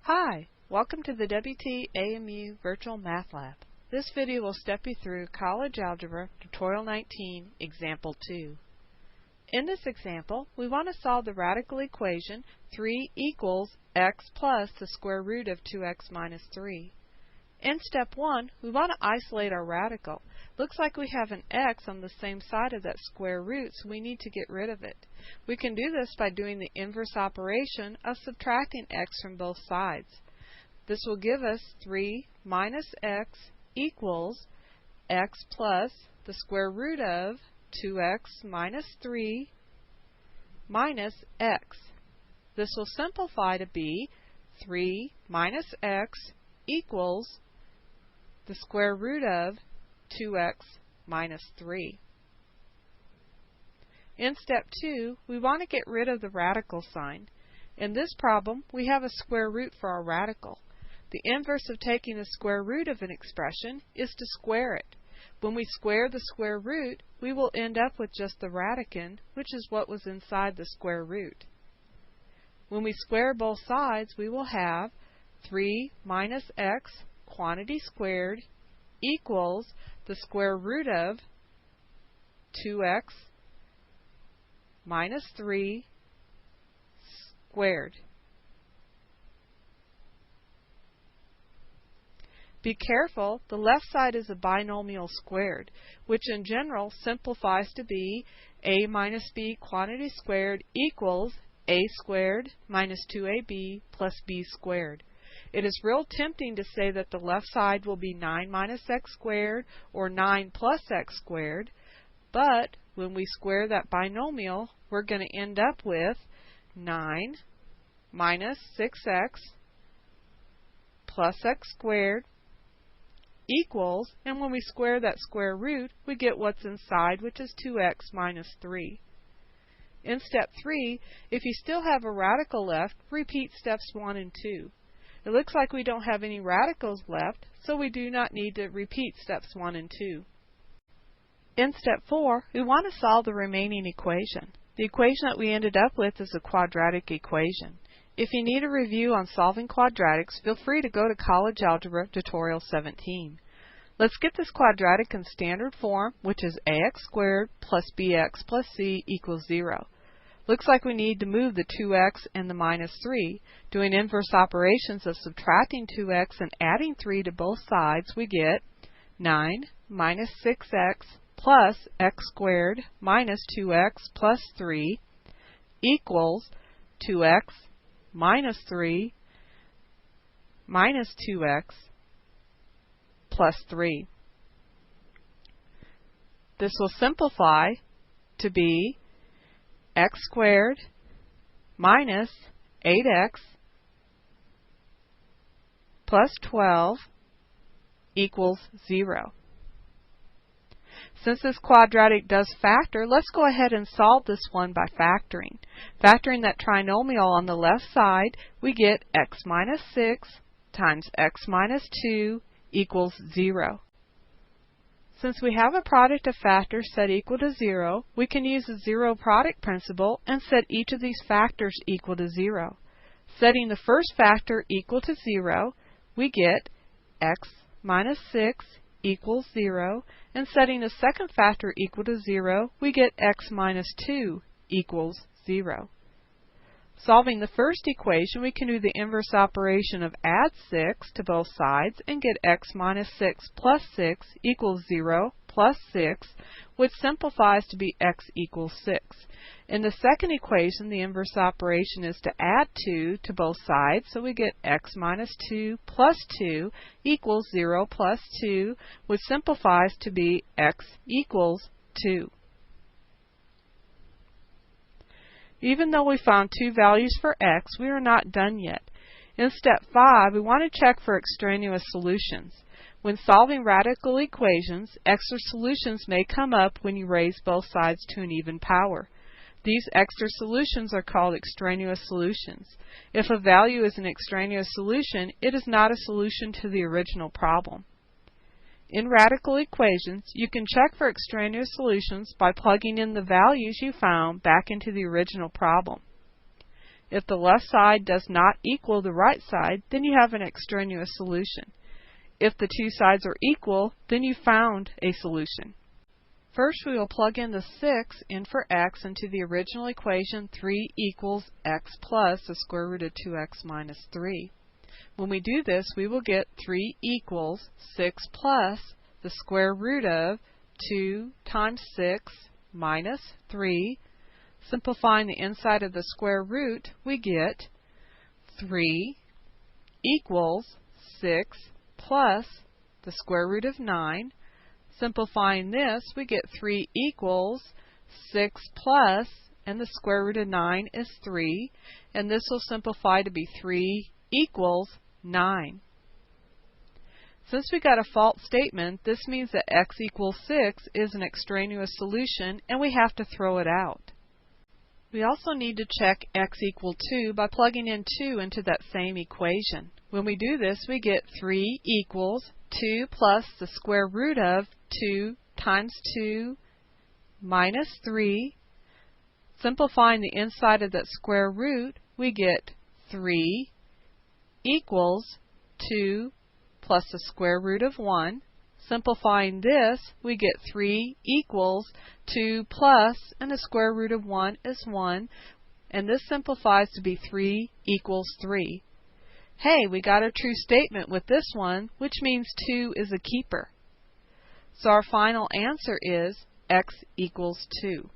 Hi, welcome to the WTAMU Virtual Math Lab. This video will step you through College Algebra Tutorial 19, Example 2. In this example, we want to solve the radical equation 3 equals x plus the square root of 2x minus 3. In step 1, we want to isolate our radical. Looks like we have an x on the same side of that square root, so we need to get rid of it. We can do this by doing the inverse operation of subtracting x from both sides. This will give us 3 minus x equals x plus the square root of 2x minus 3 minus x. This will simplify to be 3 minus x equals the square root of 2x minus 3. In step 2, we want to get rid of the radical sign. In this problem, we have a square root for our radical. The inverse of taking the square root of an expression is to square it. When we square the square root, we will end up with just the radicand, which is what was inside the square root. When we square both sides, we will have 3 minus x quantity squared equals the square root of 2x minus 3 squared. Be careful, the left side is a binomial squared, which in general simplifies to be a minus b quantity squared equals a squared minus 2ab plus b squared. It is real tempting to say that the left side will be 9 minus x squared or 9 plus x squared, but when we square that binomial, we're going to end up with 9 minus 6x plus x squared equals, and when we square that square root, we get what's inside, which is 2x minus 3. In step 3, if you still have a radical left, repeat steps 1 and 2. It looks like we don't have any radicals left, so we do not need to repeat steps 1 and 2. In step 4, we want to solve the remaining equation. The equation that we ended up with is a quadratic equation. If you need a review on solving quadratics, feel free to go to College Algebra Tutorial 17. Let's get this quadratic in standard form, which is ax squared plus bx plus c equals 0. Looks like we need to move the 2x and the minus 3. Doing inverse operations of subtracting 2x and adding 3 to both sides, we get 9 minus 6x plus x squared minus 2x plus 3 equals 2x minus 3 minus 2x plus 3. This will simplify to be x squared minus 8x plus 12 equals 0. Since this quadratic does factor, let's go ahead and solve this one by factoring. Factoring that trinomial on the left side, we get x minus 6 times x minus 2 equals 0. Since we have a product of factors set equal to 0, we can use the zero product principle and set each of these factors equal to 0. Setting the first factor equal to 0, we get x minus 6 equals 0, and setting the second factor equal to 0, we get x minus 2 equals 0. Solving the first equation, we can do the inverse operation of add 6 to both sides and get x minus 6 plus 6 equals 0 plus 6, which simplifies to be x equals 6. In the second equation, the inverse operation is to add 2 to both sides, so we get x minus 2 plus 2 equals 0 plus 2, which simplifies to be x equals 2. Even though we found two values for x, we are not done yet. In step 5, we want to check for extraneous solutions. When solving radical equations, extra solutions may come up when you raise both sides to an even power. These extra solutions are called extraneous solutions. If a value is an extraneous solution, it is not a solution to the original problem. In radical equations, you can check for extraneous solutions by plugging in the values you found back into the original problem. If the left side does not equal the right side, then you have an extraneous solution. If the two sides are equal, then you found a solution. First, we will plug in the 6 in for x into the original equation 3 equals x plus the square root of 2x minus 3. When we do this, we will get 3 equals 6 plus the square root of 2 times 6 minus 3. Simplifying the inside of the square root, we get 3 equals 6 plus the square root of 9. Simplifying this, we get 3 equals 6 plus, and the square root of 9 is 3, and this will simplify to be 3 equals 9. Since we got a false statement, this means that x equals 6 is an extraneous solution, and we have to throw it out. We also need to check x equal 2 by plugging in 2 into that same equation. When we do this, we get 3 equals 2 plus the square root of 2 times 2 minus 3. Simplifying the inside of that square root, we get 3 equals 2 plus the square root of 1. Simplifying this, we get 3 equals 2 plus, and the square root of 1 is 1, and this simplifies to be 3 equals 3. Hey, we got a true statement with this one, which means 2 is a keeper. So our final answer is x equals 2.